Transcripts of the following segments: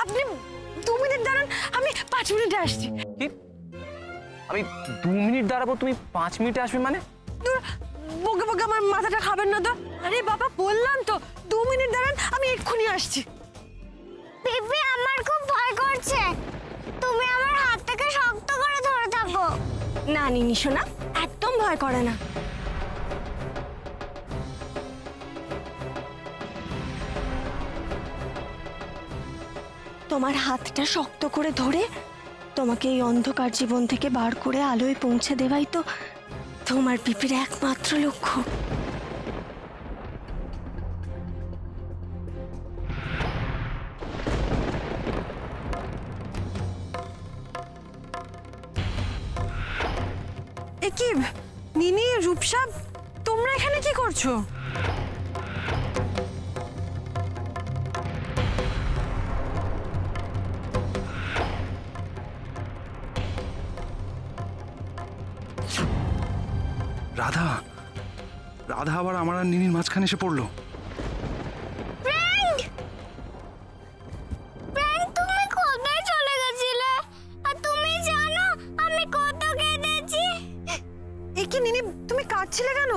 আপনি 2 মিনিট দাঁড়ান, আমি 5 মিনিটে আসছি। কি? আমি 2 মিনিট দাঁড়াবো, তুমি 5 মিনিটে আসবে মানে? দূর, বকে বকে আমার মাথাটা খাবেন না তো। আরে বাবা, বললাম তো 2 মিনিট দাঁড়ান, আমি এক্ষুনি আসছি। পিপি, আমার খুব ভয় করছে। তুমি আমার হাতটাকে শক্ত করে ধরে থাকো। না নিনি সোনা, একদম ভয় করে না। তোমার হাতটা শক্ত করে ধরে তোমাকে এই অন্ধকার জীবন থেকে বার করে আলোয় পৌঁছে দেওয়াই তো তোমার পিপির একমাত্র লক্ষ্য। এ কি নিনি, রূপসা, তোমরা এখানে কি করছো? রাধা, রাধা আবার আমার আর নিনির মাঝখানে এসে পড়লো। ফ্রেন্ড, তুমি কোথায় চলে গেছিলে? আর তুমি জানো আমি কত কেঁদেছি। এ কি নিনি, তুমি কাঁদছিলে কেন?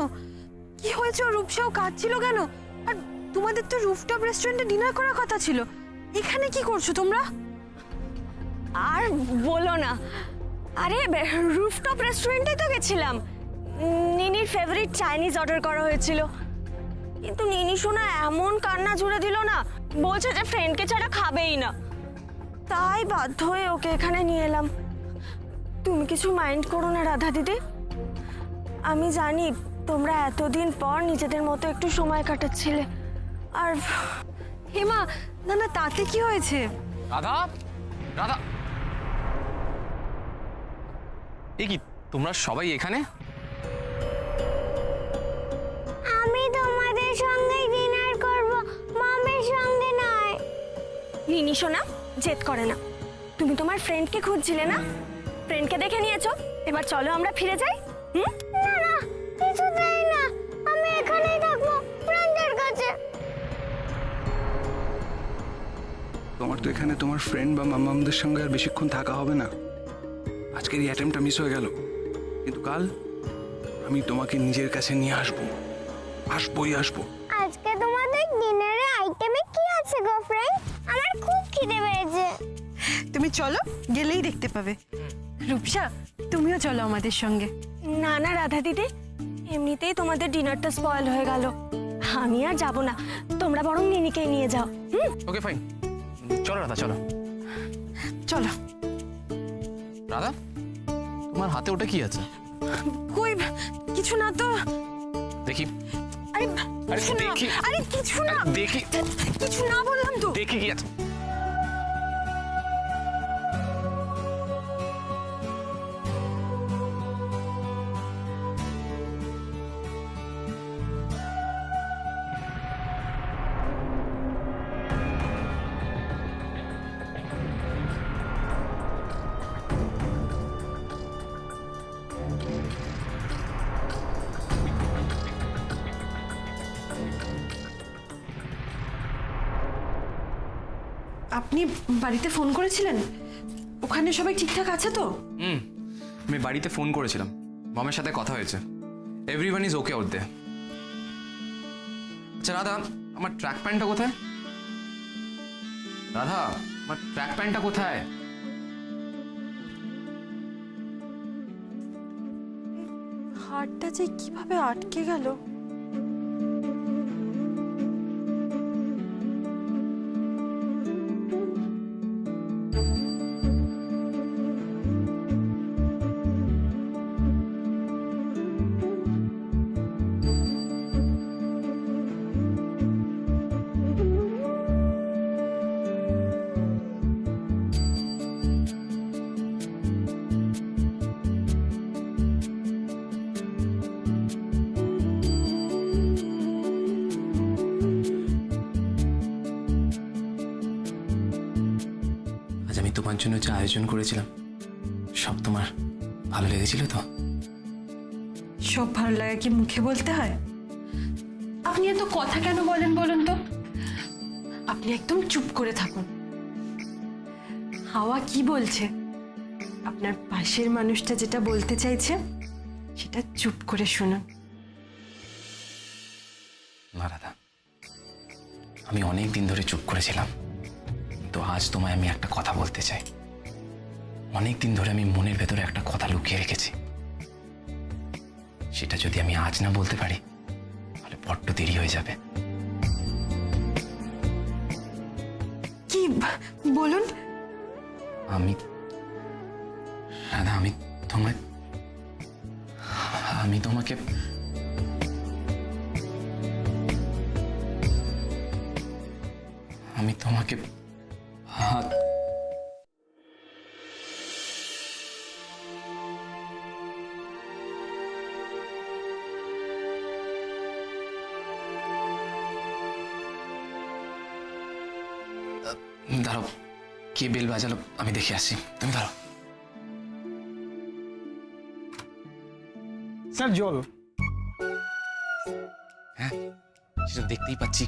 কি হয়েছে? রূপসাও কাঁদছিল কেন? আর তোমাদের তো রুফটপ রেস্টুরেন্টে ডিনার করার কথা ছিল, এখানে কি করছো তোমরা? আর বলো না, আরে রুফটপ রেস্টুরেন্টে তো গেছিলাম, নিনির ফেভারিট চাইনিজ অর্ডার করা হয়েছিল, কিন্তু নিনি শোনা এমন কান্না জুড়ে দিল না, বলছে যে ফ্রেন্ডকে ছাড়া খাবেই না। তাই বাধ্য হয়ে ওকে এখানে নিয়ে এলাম। তুমি কিছু মাইন্ড করো না রাধা দিদি, আমি জানি তোমরা এতদিন পর নিজেদের মতো একটু সময় কাটাচ্ছিলে। আর হেমা, না না, তাতে কি হয়েছে? রাধা, রাধা, এ কি তোমরা সবাই এখানে? আমি তোমাদের সঙ্গে ডিনার করব, মামের সঙ্গে নয়। নিনি সোনা জেদ করে না, তুমি তোমার ফ্রেন্ডকে খুঁজছিলে না, ফ্রেন্ডকে দেখে নিয়েছো, এবার চলো আমরা ফিরে যাই। না না, কিছুতেই না, আমি এখানেই থাকবো ফ্রেন্ডের কাছে। তোমার তো এখানে তোমার ফ্রেন্ড বা মামামদের সঙ্গে আর বেশিক্ষণ থাকা হবে না। আজকের এই অ্যাটেম্পটা মিস হয়ে গেল, কিন্তু কাল আমি তোমাকে নিজের কাছে নিয়ে আসবো, আসবোই আসবো। আজকে তোমাদের ডিনারের আইটেমে কি আছে গো ফ্রেন্ড? আমার খুব খিদে পেয়েছে। তুমি চলো, গেলেই দেখতে পাবে। রূপসা, তুমিও চলো আমাদের সঙ্গে। না না রাধা দিদি, এমনিতেই তোমাদের ডিনারটা স্পয়েল হয়ে গেল, আমি আর যাব না, তোমরা বরং নিনিকেই নিয়ে যাও। ওকে ফাইন, চলো রাধা, চলো। চলো। রাধা, তোমার হাতে ওটা কি আছে? কই, কিছু না তো। দেখি। আরে আরে কিছু না, দেখি। আরে কিছু না, আরে দেখি। কিছু না বললাম তো। দেখি কি আছে। আপনি বাড়িতে ফোন করেছিলেন? ওখানে সবাই ঠিকঠাক আছে তো? আমি বাড়িতে ফোন করেছিলাম, মমের সাথে কথা হয়েছে, everyone is okay out there. আচ্ছা রাধা, আমার ট্র্যাক প্যান্টটা কোথায়? রাধা, আমার ট্র্যাক প্যান্টটা কোথায়? হাড়টা যে কিভাবে আটকে গেল। আমি তোমার জন্য যে আয়োজন করেছিলাম সব তোমার ভালো লেগেছিল তো? সব ভালো লাগে কি মুখে বলতে হয়? আপনি এত কথা কেন বলেন বলুন তো? আপনি একদম চুপ করে থাকুন। হাওয়া কি বলছে? আপনার পাশের মানুষটা যেটা বলতে চাইছে সেটা চুপ করে শুনুন। না রাধা, আমি অনেক দিন ধরে চুপ করেছিলাম, তো আজ তোমায় আমি একটা কথা বলতে চাই। অনেক দিন ধরে আমি মনের ভেতরে একটা কথা লুকিয়ে রেখেছি, সেটা যদি আমি আজ না বলতে পারি তাহলে বড্ড দেরি হয়ে যাবে। কি বলুন? আমি রাধা, আমি তোমাকে হাত দাঁড়াও, কে বেল বাজালো আমি দেখে আসি, তুমি দাঁড়াও। স্যার জল। হ্যাঁ, সেটা দেখতেই পাচ্ছি।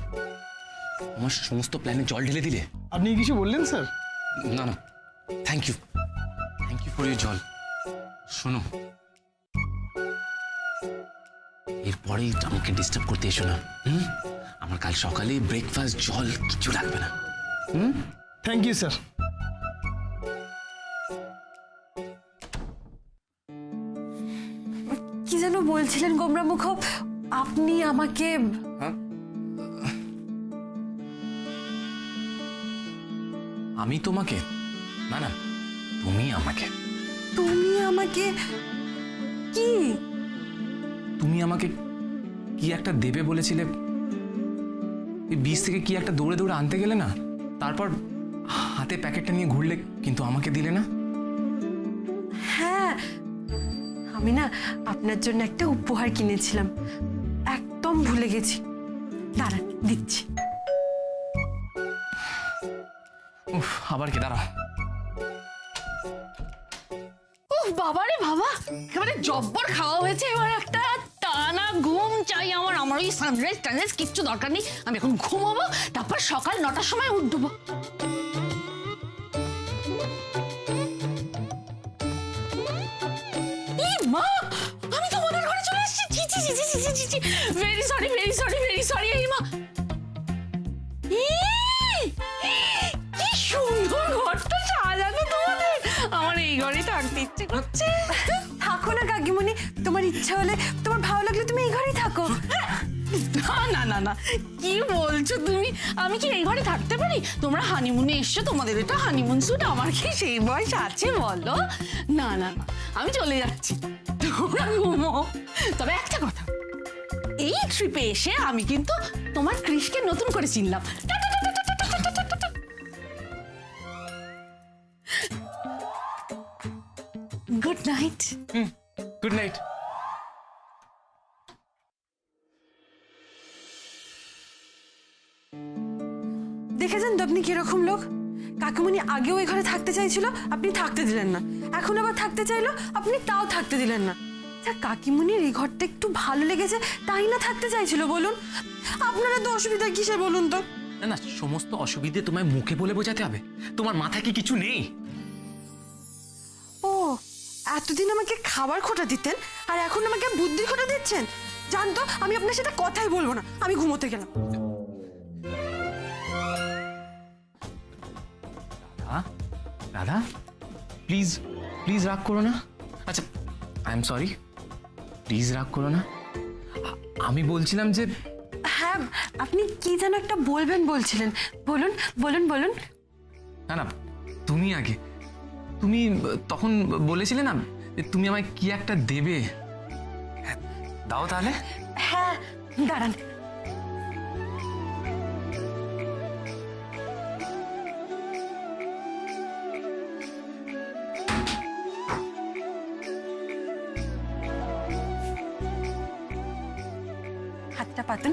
আমার সমস্ত প্ল্যানে জল ঢেলে দিলে। আপনি কিছু বললেন স্যার? না না, থ্যাংক ইউ ফর ইউর জল। শোনো, এরপরেই আমাকে ডিস্টার্ব করতে এসো না। আমার কাল সকালে ব্রেকফাস্ট, জল কিছু লাগবে না। Thank you sir. কি যেন বলছিলেন গোমরামুখ? আপনি আমাকে আমি তোমাকে? না না, তুমি আমাকে। তুমি আমাকে কি? তুমি আমাকে কি একটা দেবে বলেছিলে, এই বীজ থেকে কি একটা দৌড়ে দৌড়ে আনতে গেলে না, তারপর হাতে প্যাকেটটা নিয়ে ঘুরলে, কিন্তু আমাকে দিলে না। হ্যাঁ, আমি না আপনার জন্য একটা উপহার কিনেছিলাম, একদম ভুলে গেছি। দাঁড়ান, দিচ্ছি। উফ, আবার কি? দাঁড়াও। উফ বাবা রে বাবা, একেবারে জব্বর খাওয়া হয়েছে। এবার একটা টানা ঘুম চাই আমার। আমার ওই সানরাইজ টানরাইজ কিচ্ছু দরকার নেই। আমি এখন ঘুমাবো, তারপর সকাল 9টার সময় উঠবো। মা, আমি তো মনের ঘরে চলে এসেছি। ছি ছি ছি ছি ছি ছি ছি, very sorry very sorry very sorry. এই মা, কি সুন্দর ঘরটা সাজানো তোমাদের। আমার এই ঘরে থাকতে ইচ্ছে করছে। থাকো না কাকিমণি, তোমার ইচ্ছা হলে, তোমার ভালো লাগলে তুমি এই ঘরেই থাকো। না না না না, কি বলছো তুমি? আমি কি এই ঘরে থাকতে পারি? তোমরা হানিমুনে এসছো, তোমাদের এটা হানিমুন স্যুট। আমার কি সেই বয়স আছে বলো? না না না, আমি চলে যাচ্ছি, তোমরা ঘুমো। তবে একটা কথা, এই ট্রিপে এসে আমি কিন্তু তোমার ক্রিশকে নতুন করে চিনলাম। Good night. Good night. দেখেছেন তো আপনি কিরকম লোক? কাকিমণি আগেও এই ঘরে থাকতে চাইছিল, আপনি থাকতে দিলেন না। এখন আবার থাকতে চাইলো, আপনি তাও থাকতে দিলেন না। আচ্ছা, কাকিমণির এই ঘরটা একটু ভালো লেগেছে তাই না থাকতে চাইছিল বলুন? আপনারা তো অসুবিধা কিসের বলুন তো? না না, সমস্ত অসুবিধে তোমায় মুখে বলে বোঝাতে হবে? তোমার মাথায় কি কিছু নেই? ও, এতদিন আমাকে খাবার খোটা দিতেন আর এখন আমাকে বুদ্ধি খোটা দিচ্ছেন? জানতো, আমি আপনার সাথে কথাই বলবো না, আমি ঘুমোতে গেলাম। রাধা, প্লিজ প্লিজ রাগ করো না। আচ্ছা, আই এম সরি, প্লিজ রাগ করো না। আমি বলছিলাম যে, হ্যাঁ, আপনি কি যেন একটা বলবেন বলছিলেন, বলুন বলুন বলুন। না না, তুমি আগে। তুমি তখন বলেছিলে না যে তুমি আমায় কি একটা দেবে। দাও তাহলে। হ্যাঁ, দাঁড়ান। হাতটা পাতুন।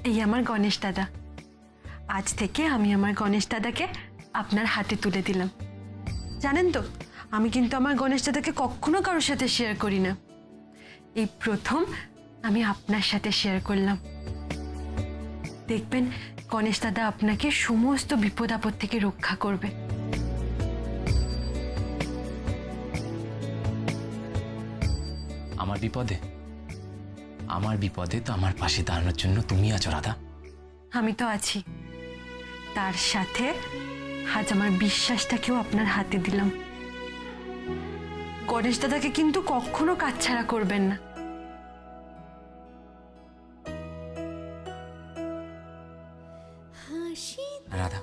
এই আমার গণেশ দাদা। আজ থেকে আমি আমার গণেশ দাদাকে আপনার হাতে তুলে দিলাম। জানেন তো, আমি কিন্তু আমার গণেশ দাদাকে কখনো কারোর সাথে শেয়ার করি না। এই প্রথম আমি আপনার সাথে শেয়ার করলাম। দেখবেন গণেশ দাদা আপনাকে সমস্ত বিপদ আপদ থেকে রক্ষা করবে। আমার বিপদে তো আমার পাশে দাঁড়ানোর জন্য তুমি আছো রাধা। আমি তো আছি, তার সাথে আজ আমার বিশ্বাসটাকেও আপনার হাতে দিলাম। গণেশ দাদাকে কিন্তু কখনো কাছছাড়া করবেন না। রাধা,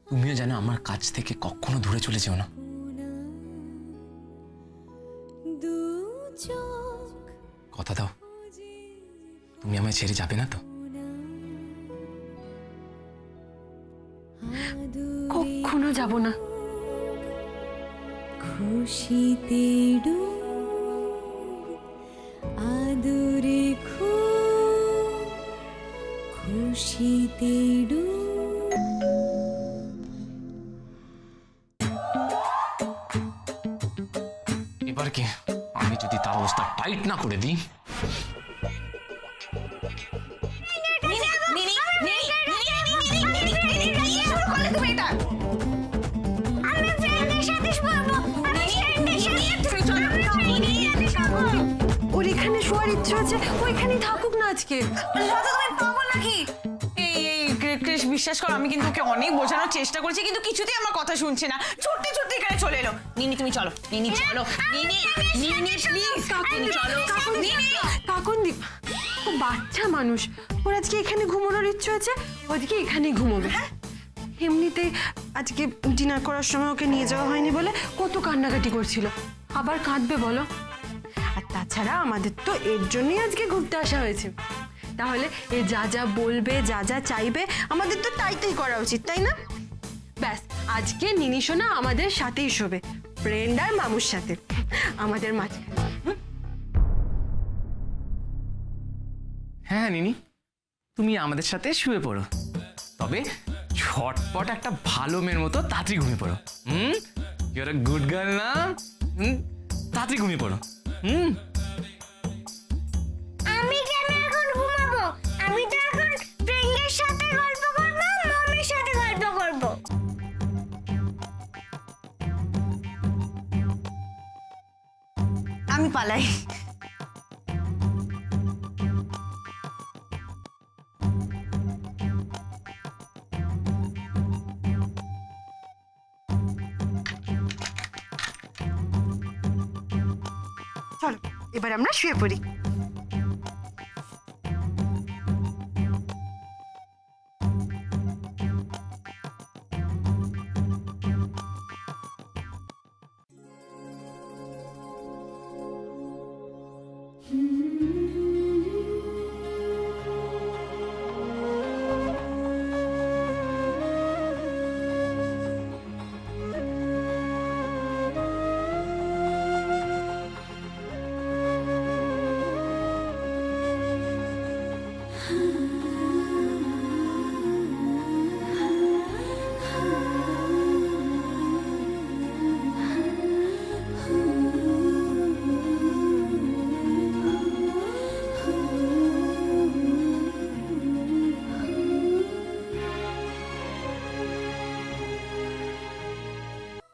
তুমিও যেন আমার কাছ থেকে কখনো দূরে চলে যেও না। কথা দাও, তুমি আমায় ছেড়ে যাবে না তো? কখনো যাব না। খুশিতে আদরে খুশিতে এবার কি আমি যদি তার অবস্থা টাইট না করে দিই? আমি ফ্রেন্ডের সাথে শোবো, আমি ফ্রেন্ডের সাথে ওর এখানে শোয়ার ইচ্ছা আছে, ওইখানেই থাকুক না আজকে। তুমি পাবো নাকি? ক্রিস, বিশ্বাস করো, আমি কিন্তু ওকে অনেক বোঝানোর চেষ্টা করেছি, কিন্তু কিছুতেই আমার কথা শুনছে না। ছুটতে ছুটতে এখানে চলে এলো। নিনি তুমি চলো, নিনি চলো, নিনি প্লিজ, কাকুন চলো, নিনি। কাকুনদীপ ও বাচ্চা মানুষ, ওর আজকে এখানে ঘুমানোর ইচ্ছে আছে, ওদিকে এখানেই ঘুমোবে। এমনিতেই আজকে ডিনার করার সময় ওকে নিয়ে যাওয়া হয়নি বলে কত কান্নাকাটি করছিল, আবার কাঁদবে বলো? আর তাছাড়া আমাদের তো এর জন্যই আজকে ঘুরতে আসা হয়েছে। তাহলে এ যা যা বলবে, যা যা চাইবে, আমাদের তো তাই করা উচিত, তাই না? ব্যাস, আজকে নিনি সোনা আমাদের সাথেই শোবে, ফ্রেন্ড আর মামুর সাথে, আমাদের মাঝখানে। হ্যাঁ নিনি, তুমি আমাদের সাথে শুয়ে পড়ো, তবে ছটপট একটা ভালো মেয়ের মতো তাড়াতাড়ি ঘুমিয়ে পড়ো। ইউর আ গুড গার্ল না? তাড়াতাড়ি ঘুমিয়ে পড়ো। আমি কেন এখন ঘুমাবো? আমি তো এখন ফ্রেন্ডের সাথে গল্প করবো, মমের সাথে গল্প করবো। আমি পালাই। চলো এবার আমরা শুয়ে পড়ি।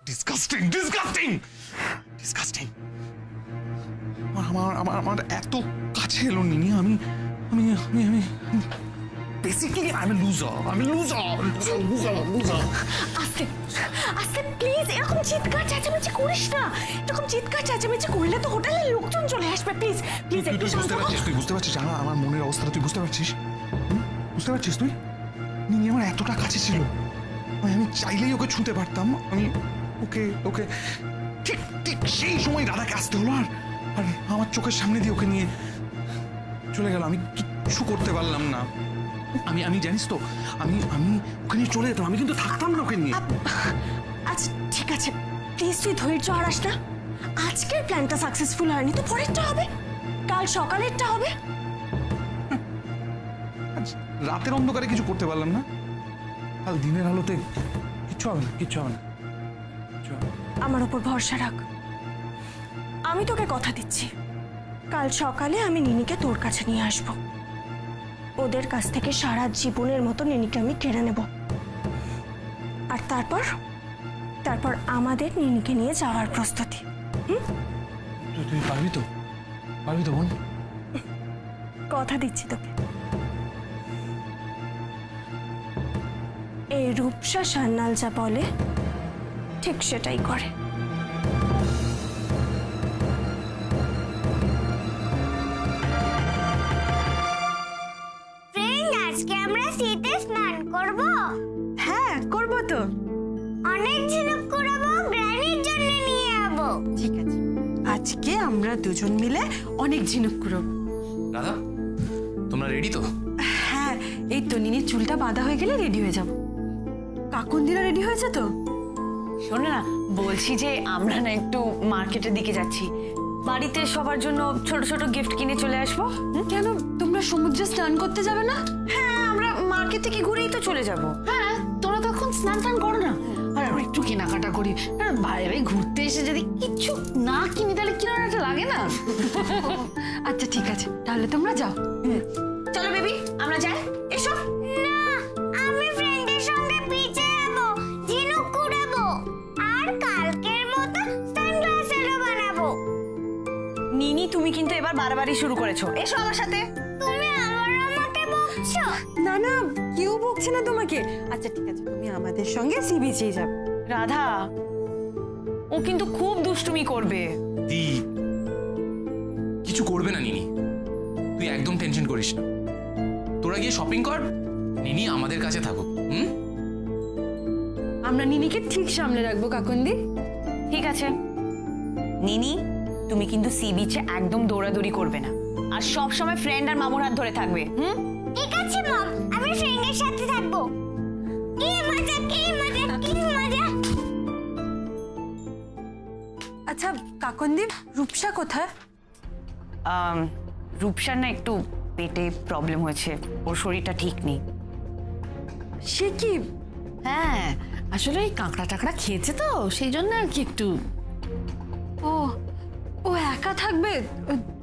ডিসকাস্টিং ডিসকাস্টিং ডিসকাস্টিং আমার এত কাছে এলো নিনি। আমি আমি আমি আমি বেসিক্যালি আমি লুজার আস্তে আস্তে প্লিজ, এরকম চিৎকার চেঁচামেচি করিস না। এরকম চিৎকার চেঁচামেচি করলে তো হোটেলের লোকজন চলে আসবে। প্লিজ প্লিজ একটু শান্ত হও। তুই বুঝতে পারছিস আমার মনের অবস্থাটা তুই বুঝতে পারছিস? বুঝতে পারছিস তুই? নিনি আমার এতটা কাছে ছিল, আমি চাইলেই ওকে ছুঁতে পারতাম। আমি ওকে ওকে ঠিক ঠিক সেই সময় দাদাকে আসতে হলো, আর আর আমার চোখের সামনে দিয়ে ওকে নিয়ে চলে গেল। আমি কিচ্ছু করতে পারলাম না। আমি আমি জানিস তো, আমি আমি ওকে নিয়ে চলে যেতাম, আমি কিন্তু থাকতাম না ওকে নিয়ে। আচ্ছা ঠিক আছে, প্লিজ তুই ধৈর্য হারাস না। আজকের প্ল্যানটা সাকসেসফুল হয়নি তো পরেরটা হবে, কাল সকালেরটা হবে। আজ রাতের অন্ধকারে কিছু করতে পারলাম না, কাল দিনের আলোতে কিচ্ছু হবে না, কিচ্ছু হবে না, কিচ্ছু হবে না। আমার উপর ভরসা রাখ। আমি তোকে কথা দিচ্ছি, কাল সকালে আমি নিনিকে তোর কাছে নিয়ে আসব। ওদের কাছ থেকে সারা জীবনের মতো নিনিকে আমি কেড়ে নেব। আর তারপর তারপর আমাদের নিনিকে নিয়ে যাওয়ার প্রস্তুতি। তুই পারবি তো? পারবি তো বোন? কথা দিচ্ছি তোকে। এই রূপসা সান্যাল যা বলে ঠিক সেটাই করে। ফ্রেন্ড, আজকে আমরা শীতে স্নান করব। হ্যাঁ, করব তো। অনেক ঝিনুক কুড়াবো, গ্র্যানির জন্য নিয়ে যাবো। ঠিক আছে, আজকে আমরা দুজন মিলে অনেক ঝিনুক কুড়াবো। রাধা, তোমরা রেডি তো? হ্যাঁ, এই তো নিনির চুলটা বাঁধা হয়ে গেলে রেডি হয়ে যাব। কাকুন্দিরা রেডি হয়েছে তো? শোনো না, বলছি যে আমরা না একটু মার্কেটের দিকে যাচ্ছি, বাড়িতে সবার জন্য ছোট ছোট গিফট কিনে চলে আসবো। কেন, তোমরা সমুদ্রে স্নান করতে যাবে না? হ্যাঁ, আমরা মার্কেট থেকে ঘুরেই তো চলে যাব। হ্যাঁ, তোরা তো এখন স্নান টান করো না, আর আমরা একটু কেনাকাটা করি। আর বাইরে ঘুরতে এসে যদি কিছু না কিনি তাহলে কিরকম একটা লাগে না? আচ্ছা ঠিক আছে, তাহলে তোমরা যাও। চলো বেবি, আমরা যাই। এসো। না, আমি ফ্রেন্ডের সঙ্গে বিচে যাবো, ঝিনুক কুড়াবো, আর কালকের মতো সানগ্লাসেরও বানাবো। নিনি, তুমি কিন্তু এবার বারবারই শুরু করেছো। এসো আমার সাথে। তুমি আমাকে বকছো? না না, কেউ বকছে না তোমাকে। আচ্ছা ঠিক আছে, তুমি আমাদের সঙ্গে সি বিচে যাবে। রাধা, ও কিন্তু খুব দুষ্টুমি করবে। দীপ, কিছু করবে না নিনি, তুই একদম টেনশন করিস না। তোরা গিয়ে শপিং কর, নিনি আমাদের কাছে থাকুক। আমরা নিনিকে ঠিক সামলে রাখবো কাকুন্দি। ঠিক আছে নিনি, তুমি কিন্তু সি বিচে একদম দৌড়াদৌড়ি করবে না, আর সব সময় ফ্রেন্ড আর মামুর হাত ধরে থাকবে। ঠিক আছে মম, আমি ফ্রেন্ডের সাথে থাকবো। কি মজা, কি মজা, কি মজা। আচ্ছা কাকুন্দি, রূপসা কোথায়? রূপসার না একটু পেটে প্রবলেম হয়েছে, ওর শরীরটা ঠিক নেই। সে কি? হ্যাঁ, আসলে এই কাঁকড়া টাকড়া খেয়েছে তো, সেই জন্য আর কি একটু। ও ও একা থাকবে,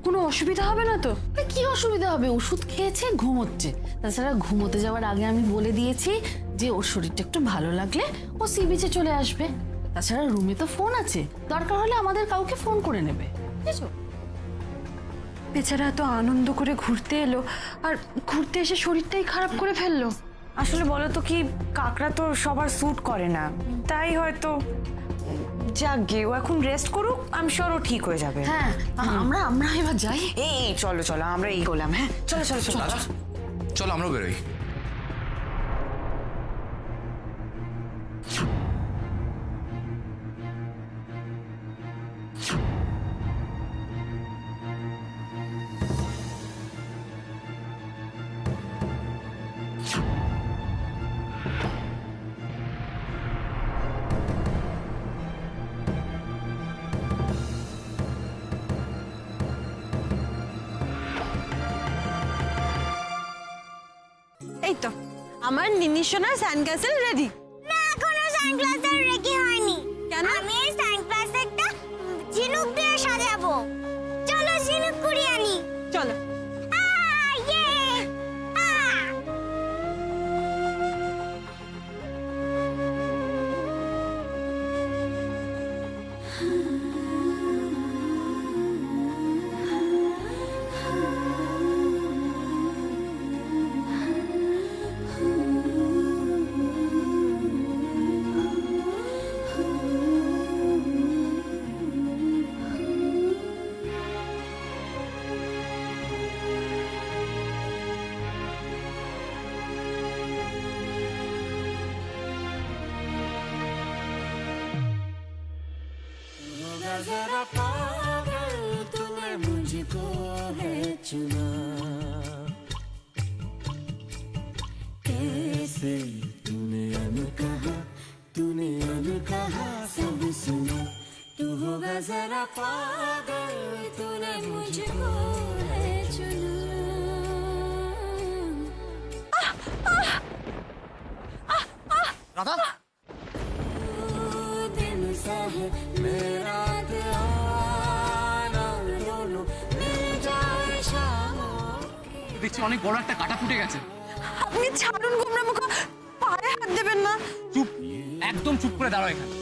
কোনো অসুবিধা হবে না তো? কি অসুবিধা হবে, ওষুধ খেয়েছে, ঘুমোচ্ছে। তাছাড়া ঘুমোতে যাওয়ার আগে আমি বলে দিয়েছি যে ওর শরীরটা একটু ভালো লাগলে ও সি বিচে চলে আসবে। তাছাড়া রুমে তো ফোন আছে, দরকার হলে আমাদের কাউকে ফোন করে নেবে। বুঝেছো? বেচারা এত আনন্দ করে ঘুরতে এলো, আর ঘুরতে এসে শরীরটাই খারাপ করে ফেললো। আসলে বলো তো কি, কাঁকড়া তো সবার স্যুট করে না, তাই হয়তো। যাক গে, ও এখন রেস্ট করুক, আমি শিওর ও ঠিক হয়ে যাবে। হ্যাঁ, আমরা এবার যাই। এই চলো চলো, আমরা এই গোলাম। হ্যাঁ, চলো চলো চলো। দাদা, চলো আমরাও বেরোই। এই তো আমার নিনি সোনার সানগ্লাসের রেডি। না, এখনো সানগ্লাসের রেডি হয়নি। কেন? আমি এই সানগ্লাসেরটা ঝিনুক দিয়ে সাজাবো। চলো ঝিনুক কুড়িয়ে আনি। চলো। ইয়ে! जरा पागल तूने मुझको है चुना, कैसे तूने अनकहा सब सुना, तू होगा जरा पागल तूने मुझको है चुना। রাধা, दिल सा है मेरा आना दोनों मिल जाए शामों দেখছি অনেক বড় একটা কাটা ফুটে গেছে। আপনি ছাড়ুন গোমরা মুখ, পায়ে হাত দেবেন না। চুপ, একদম চুপ করে দাঁড়াও এখানে।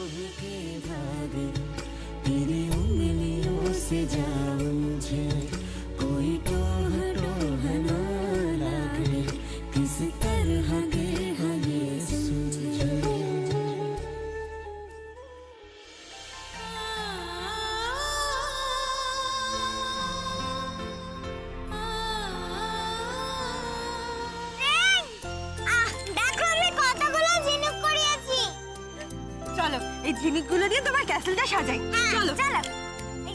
तेरी उंगलियों से जाओ मुझे कोई टोह टोह ना लगे किस तरह के हमें सूझे দেখো আমি কতগুলো ঝিনুক করিয়েছি। চলো এই ঝিনুকগুলো দিয়ে তোমার ক্যাসেলটা সাজাই। চলো চলো এই